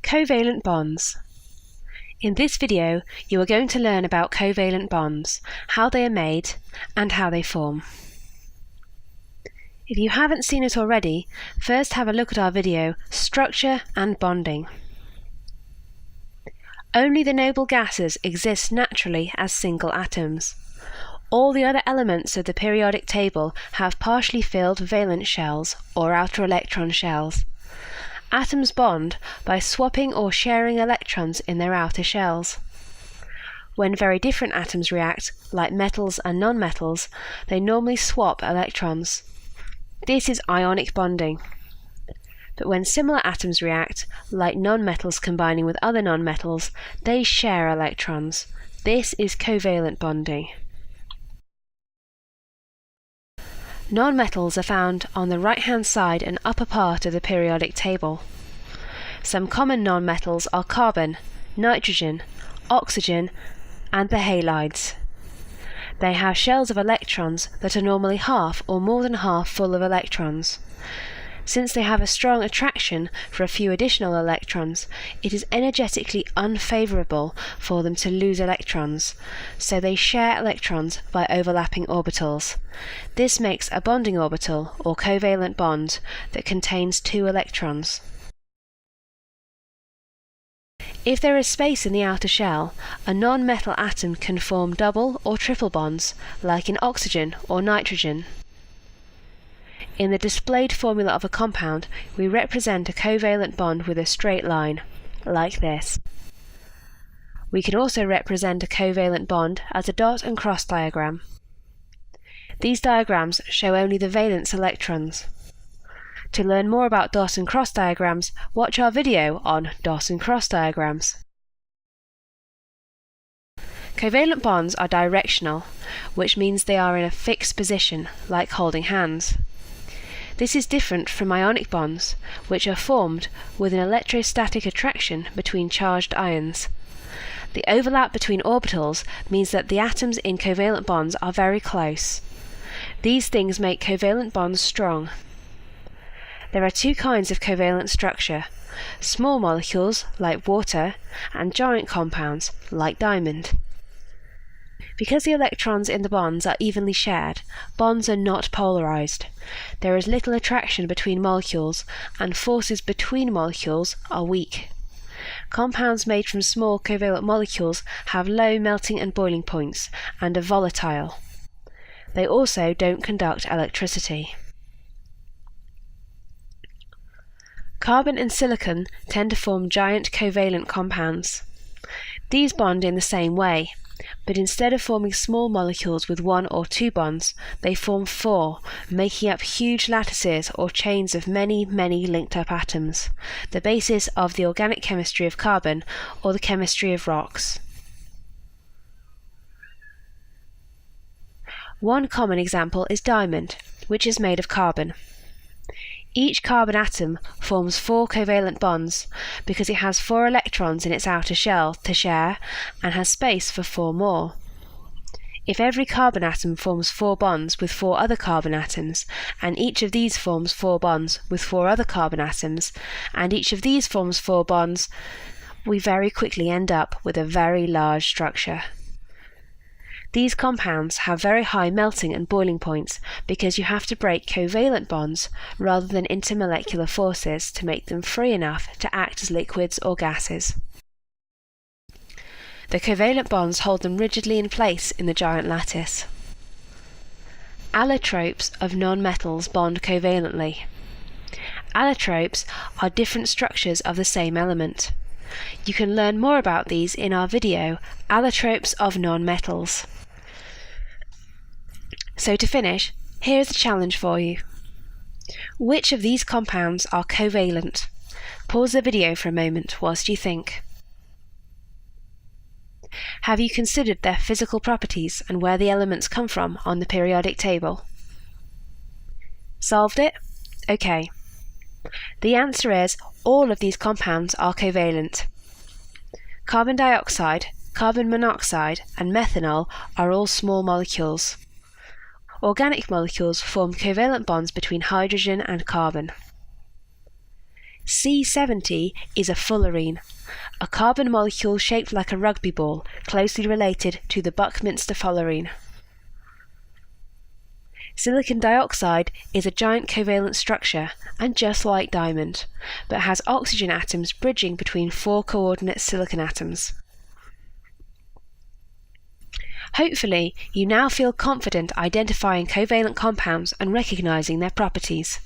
Covalent bonds. In this video, you are going to learn about covalent bonds, how they are made, and how they form. If you haven't seen it already, first have a look at our video, Structure and Bonding. Only the noble gases exist naturally as single atoms. All the other elements of the periodic table have partially filled valence shells, or outer electron shells. Atoms bond by swapping or sharing electrons in their outer shells. When very different atoms react, like metals and nonmetals, they normally swap electrons. This is ionic bonding. But when similar atoms react, like nonmetals combining with other nonmetals, they share electrons. This is covalent bonding. Nonmetals are found on the right-hand side and upper part of the periodic table. Some common nonmetals are carbon, nitrogen, oxygen, and the halides. They have shells of electrons that are normally half or more than half full of electrons. Since they have a strong attraction for a few additional electrons, it is energetically unfavorable for them to lose electrons, so they share electrons by overlapping orbitals. This makes a bonding orbital, or covalent bond, that contains two electrons. If there is space in the outer shell, a non-metal atom can form double or triple bonds, like in oxygen or nitrogen. In the displayed formula of a compound, we represent a covalent bond with a straight line, like this. We can also represent a covalent bond as a dot and cross diagram. These diagrams show only the valence electrons. To learn more about dot and cross diagrams, watch our video on dot and cross diagrams. Covalent bonds are directional, which means they are in a fixed position, like holding hands. This is different from ionic bonds, which are formed with an electrostatic attraction between charged ions. The overlap between orbitals means that the atoms in covalent bonds are very close. These things make covalent bonds strong. There are two kinds of covalent structure: small molecules, like water, and giant compounds, like diamond. Because the electrons in the bonds are evenly shared, bonds are not polarized. There is little attraction between molecules, and forces between molecules are weak. Compounds made from small covalent molecules have low melting and boiling points, and are volatile. They also don't conduct electricity. Carbon and silicon tend to form giant covalent compounds. These bond in the same way, but instead of forming small molecules with one or two bonds, they form four, making up huge lattices or chains of many linked up atoms, the basis of the organic chemistry of carbon or the chemistry of rocks. One common example is diamond, which is made of carbon. Each carbon atom forms four covalent bonds because it has four electrons in its outer shell to share and has space for four more. If every carbon atom forms four bonds with four other carbon atoms, and each of these forms four bonds with four other carbon atoms, and each of these forms four bonds, we very quickly end up with a very large structure. These compounds have very high melting and boiling points because you have to break covalent bonds rather than intermolecular forces to make them free enough to act as liquids or gases. The covalent bonds hold them rigidly in place in the giant lattice. Allotropes of nonmetals bond covalently. Allotropes are different structures of the same element. You can learn more about these in our video, Allotropes of Nonmetals. So to finish, here is a challenge for you. Which of these compounds are covalent? Pause the video for a moment whilst you think. Have you considered their physical properties and where the elements come from on the periodic table? Solved it? Okay. The answer is all of these compounds are covalent. Carbon dioxide, carbon monoxide, and methanol are all small molecules. Organic molecules form covalent bonds between hydrogen and carbon. C70 is a fullerene, a carbon molecule shaped like a rugby ball, closely related to the Buckminster fullerene. Silicon dioxide is a giant covalent structure and just like diamond, but has oxygen atoms bridging between 4 coordinate silicon atoms. Hopefully, you now feel confident identifying covalent compounds and recognizing their properties.